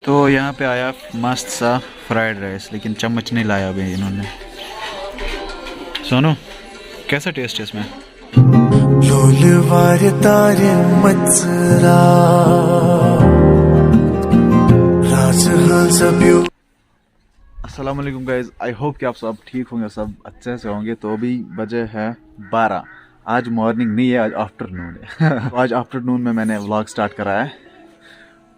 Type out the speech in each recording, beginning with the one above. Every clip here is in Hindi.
तो यहाँ पे आया मस्त सा फ्राइड राइस, लेकिन चम्मच नहीं लाया अभी इन्होंने। सोनू कैसा टेस्ट है इसमें? अस्सलाम वालेकुम गाइस, आई होप कि आप सब ठीक होंगे, सब अच्छे से होंगे। तो अभी बजे है 12। आज मॉर्निंग नहीं है, आज आफ्टरनून है। तो आज आफ्टरनून में मैंने व्लॉग स्टार्ट करा है।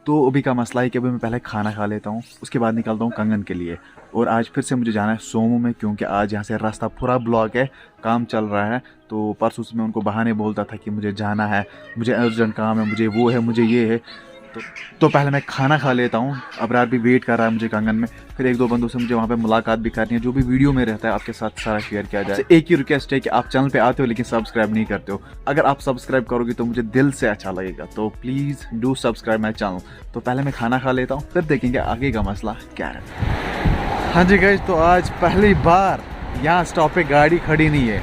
तो अभी का मसला है कि अभी मैं पहले खाना खा लेता हूँ, उसके बाद निकलता हूँ कंगन के लिए। और आज फिर से मुझे जाना है सोमू में, क्योंकि आज यहाँ से रास्ता पूरा ब्लॉक है, काम चल रहा है। तो परसों से मैं उनको बहाने बोलता था कि मुझे जाना है, मुझे अर्जेंट काम है, मुझे वो है, मुझे ये है। तो पहले मैं खाना खा लेता हूँ। अबरार भी वेट कर रहा है मुझे कंगन में। फिर एक दो बंदों से मुझे वहाँ पे मुलाकात भी करनी है, जो भी वीडियो में रहता है आपके साथ सारा शेयर किया जाए। एक ही रिक्वेस्ट है कि आप चैनल पे आते हो लेकिन सब्सक्राइब नहीं करते हो। अगर आप सब्सक्राइब करोगे तो मुझे दिल से अच्छा लगेगा। तो please do subscribe my channel. तो पहले मैं खाना खा लेता हूँ, फिर देखेंगे आगे का मसला क्या है। हाँ जी गाइस, तो आज पहली बार यहाँ स्टॉप पे गाड़ी खड़ी नहीं है।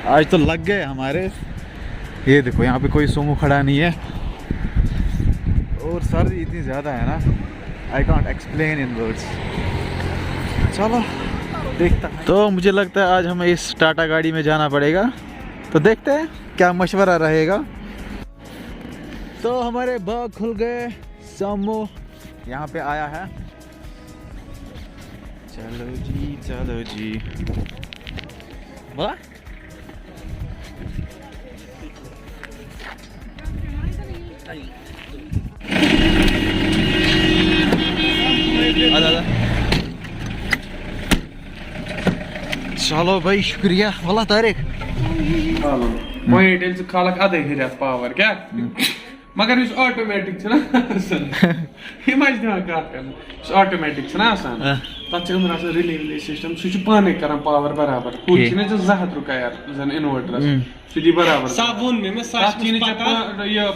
आज तो लग गए हमारे। ये देखो यहाँ पे कोई सोमू खड़ा नहीं है, और सर्दी इतनी ज़्यादा है ना, I can't explain in words. चलो देखता। तो मुझे लगता है आज हमें इस टाटा गाड़ी में जाना पड़ेगा, तो देखते हैं क्या मशवरा रहेगा। तो हमारे बाग खुल गए, सोमू यहाँ पे आया है। चलो जी चलो जी। वाह चलो भाई, शुक्रिया वाला तारिक। खालक अदे पावर क्या मगर इस ऑटोमेटिक ऑटोमेटिक तथा रिले सिस्टम सह पाने कर पावर बराबर जहत रुका यार जन इन्वर्टर सह बराबर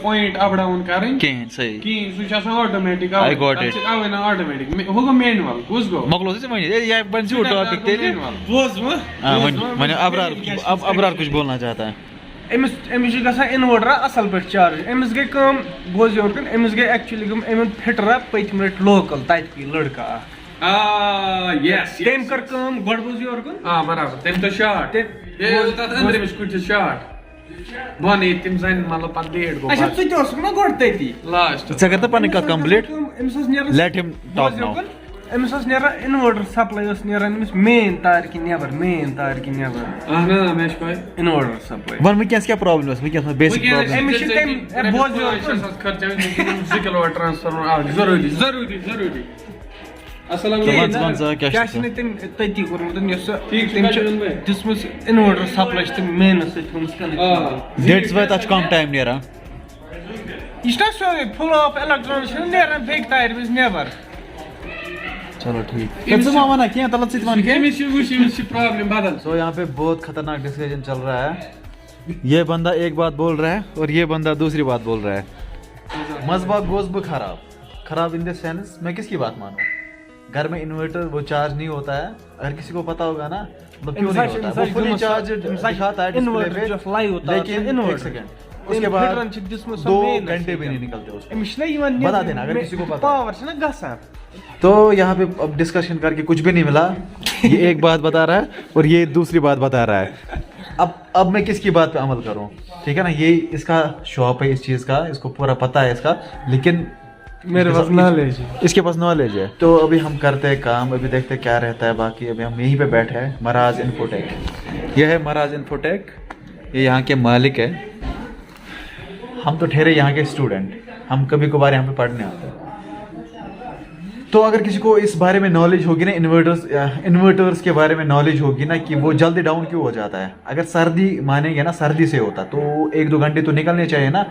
पॉइंट अप डाउन कर सह ऑटोमेटिक ऑटोमेटिक हो गो मैनुअल कुछ गो अबरार कुछ बोलना चाहता है। अमिस इन्वर्टर असल पे चार्ज अमिस गई कम बोज योर कन अमिस गई एक्चुअली गम अमन फिटरा पतम रेट लोकल तत लड़का यस तेम कर कम गड बोज योर कन बराबर तेम तो शॉट तत अंदर अमिस कुछ शॉट बने तिम जन मतलब पत डेट गो अच्छा तु तोस ना गड तती लास्ट च करता पानी कत complete let him talk now. अमिस नेरा इन्वर्टर सप्लाई नेरा अमिस मेन तार की नेबर ना मेश पाए इन्वर्टर सप्लाई वन में क्या प्रॉब्लम है? क्या बेसिक प्रॉब्लम अमिस तेम बोज खर्चा 2 किलोवाट ट्रांसफार्मर जरूरी अस्सलाम क्या तेम तती कोरमुत दिसमस इन्वर्टर सप्लाई तेम मेन कनेक्ट दैट्स व्हाई तच कम टाइम नेरा इस्टा सो फुल ऑफ इलेक्ट्रॉनिक्स नेरा फेक तार विज नेवर। चलो ठीक है। मामा ना क्या तलत सित मान के प्रॉब्लम बदल। सो यहाँ पे बहुत खतरनाक डिस्कशन चल रहा है। ये बंदा एक बात बोल रहा है और ये बंदा दूसरी बात बोल रहा है। मजबा गोश्त खराब इन द सेंस मैं किसकी बात मानूं? घर में इन्वर्टर वो चार्ज नहीं होता है, अगर किसी को पता होगा ना मतलब क्यों नहीं होता, वो फुली चार्ज दिखाता है डिस्प्ले पे, लेकिन एक सेकंड उसके बाद 2 घंटे भी नहीं निकलते उसको। बता देना अगर किसी को पता। तो यहाँ पे अब डिस्कशन करके कुछ भी नहीं मिला। ये एक बात बता रहा है और ये दूसरी बात बता रहा है। अब मैं किसकी बात पे अमल करूँ? ठीक है ना, ये इसका शॉप है इस चीज़ का, इसको पूरा पता है इसका, लेकिन मेरे पास नॉलेज है, इसके पास नॉलेज है। तो अभी हम करते हैं काम, अभी देखते हैं क्या रहता है। बाकी अभी हम यहीं पे बैठे हैं, मराज इन्फोटेक। ये है मराज इन्फोटेक, ये यहाँ के मालिक है। हम तो ठहरे यहाँ के स्टूडेंट, हम कभी कभार यहाँ पे पढ़ने आते हैं। तो अगर किसी को इस बारे में नॉलेज होगी ना, इन्वर्टर्स के बारे में नॉलेज होगी ना कि वो जल्दी डाउन क्यों हो जाता है, अगर सर्दी मानेंगे ना, सर्दी से होता तो 1-2 घंटे तो निकलने चाहिए ना।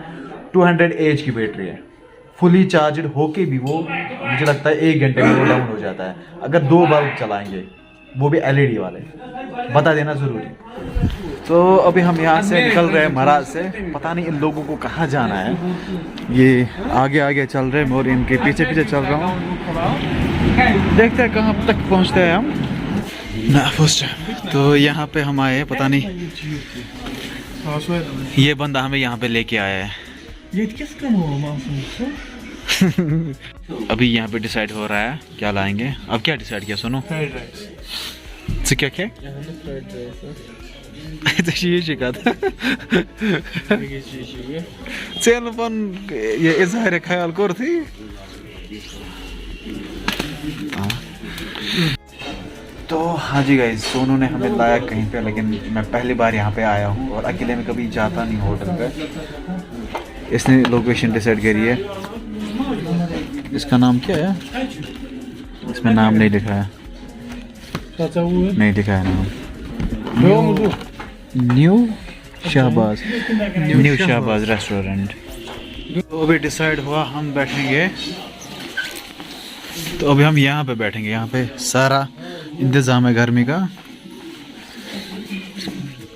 200 AH की बैटरी है, फुली चार्जड होके भी वो मुझे लगता है 1 घंटे में वो डाउन हो जाता है। अगर 2 बल्ब चलाएंगे, वो भी LED वाले, बता देना ज़रूरी। तो अभी हम यहाँ से निकल रहे हैं मराज से। पता नहीं इन लोगों को कहाँ जाना है। ये आगे चल रहे हैं और इनके पीछे चल रहा हूँ। देखते हैं कहाँ तक पहुँचते हैं हम ना फर्स्ट टाइम। तो यहाँ पे हम आए, पता नहीं ये बंदा हमें यहाँ पे लेके आया है। अभी यहाँ पे डिसाइड हो रहा है क्या लाएंगे। अब क्या डिसाइड किया सोनू? Fried rice. क्या क्या फ्राइड राइस ये शिका था चल ये इजहार ख्याल कर थी। तो हाँ जी गाइस, सोनू ने हमें लाया कहीं पे, लेकिन मैं पहली बार यहाँ पे आया हूँ और अकेले में कभी जाता नहीं होटल पे। इसने लोकेशन डिसाइड करी है। इसका नाम क्या है? इसमें नाम नहीं लिखा है, नहीं लिखा है नाम। New Shahbaz restaurant. तो अभी डिसाइड हुआ हम बैठेंगे, तो अभी हम यहाँ पे बैठेंगे। यहाँ पे सारा इंतज़ाम है गर्मी का।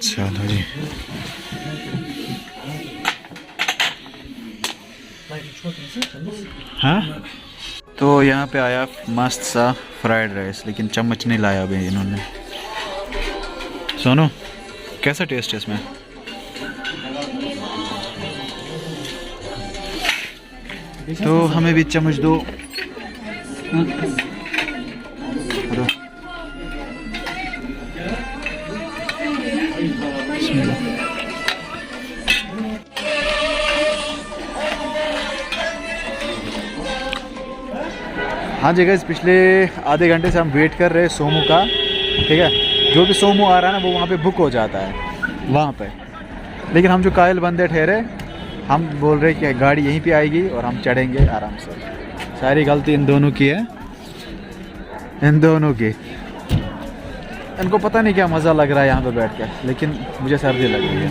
चलो जी। हाँ, तो यहाँ पे आया मस्त सा फ्राइड राइस, लेकिन चम्मच नहीं लाया अभी इन्होंने। सोनू कैसा टेस्ट है इसमें? तो हमें भी चम्मच दो। हाँ जी गाइस, पिछले आधे घंटे से हम वेट कर रहे हैं सोमू का। ठीक है, जो भी सोमू आ रहा है ना वो वहाँ पे बुक हो जाता है वहाँ पे। लेकिन हम जो कायल बंदे ठहरे, हम बोल रहे कि गाड़ी यहीं पे आएगी और हम चढ़ेंगे आराम से। सारी गलती इन दोनों की है, इन दोनों की। इनको पता नहीं क्या मज़ा लग रहा है यहाँ पे बैठ के, लेकिन मुझे सर्दी लग रही है।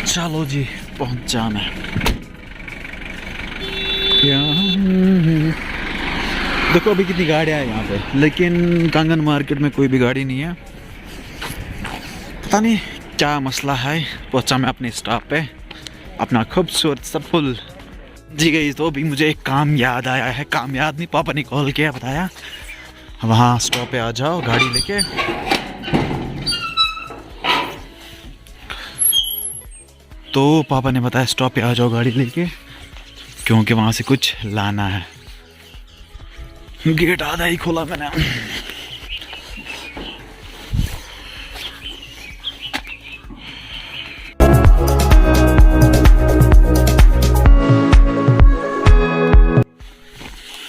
चलो जी, पहुँचा मैं। देखो अभी कितनी गाड़ियाँ हैं यहाँ पे, लेकिन कांगन मार्केट में कोई भी गाड़ी नहीं है। पता नहीं क्या मसला है। पहुँचा मैं अपने स्टॉप पे, अपना खूबसूरत सा पुल। जी गई, तो अभी मुझे एक काम याद आया है। काम याद नहीं, पापा ने कॉल किया, बताया वहाँ स्टॉप पे आ जाओ गाड़ी लेके। तो पापा ने बताया स्टॉप पे आ जाओ गाड़ी लेके, क्योंकि वहाँ से कुछ लाना है। गेट आधा ही खोला मैंने।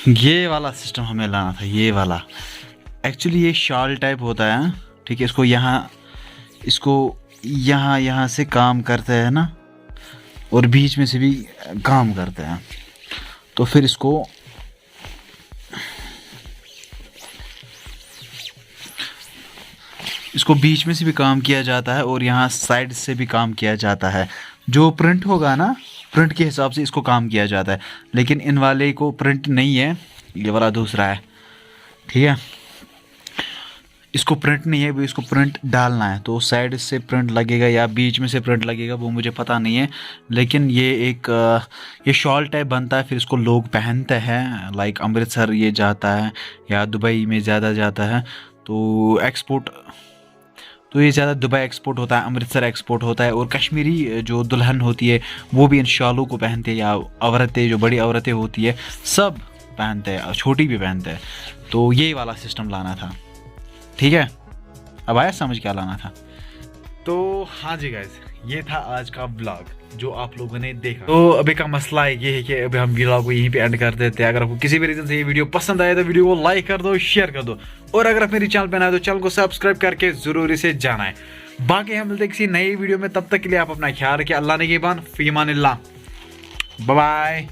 ये वाला सिस्टम हमें लाना था, ये वाला। एक्चुअली ये शॉल टाइप होता है, ठीक है। इसको यहाँ से काम करते हैं ना, और बीच में से भी काम करते हैं। तो फिर इसको बीच में से भी काम किया जाता है और यहाँ साइड से भी काम किया जाता है। जो प्रिंट होगा ना, प्रिंट के हिसाब से इसको काम किया जाता है। लेकिन इन वाले को प्रिंट नहीं है, ये वाला दूसरा है, ठीक है। इसको प्रिंट नहीं है, भी इसको प्रिंट डालना है। तो साइड से प्रिंट लगेगा या बीच में से प्रिंट लगेगा, वो मुझे पता नहीं है। लेकिन ये शॉल टाइप बनता है, फिर इसको लोग पहनते हैं। लाइक अमृतसर ये जाता है या दुबई में ज़्यादा जाता है। तो ये ज़्यादा दुबई एक्सपोर्ट होता है, अमृतसर एक्सपोर्ट होता है। और कश्मीरी जो दुल्हन होती है वो भी इन शॉलों को पहनते हैं, या औरतें जो बड़ी औरतें होती है सब पहनते हैं, छोटी भी पहनते हैं। तो ये वाला सिस्टम लाना था, ठीक है। अब आया समझ क्या लाना था। तो हाँ जी गाइस, ये था आज का ब्लॉग जो आप लोगों ने देखा। तो अभी का मसला ये है कि अभी हम ब्लॉग को यहीं पे एंड कर देते हैं। अगर आपको किसी भी रीजन से ये वीडियो पसंद आए तो वीडियो को लाइक कर दो, शेयर कर दो, और अगर आप मेरी चैनल पे नए तो चैनल को सब्सक्राइब करके जरूरी से जाना है। बाकी हम मिलते हैं किसी नई वीडियो में, तब तक के लिए आप अपना ख्याल रखिए। अल्लाह ने के बान, फी अमानिल्लाह, बाय बाय।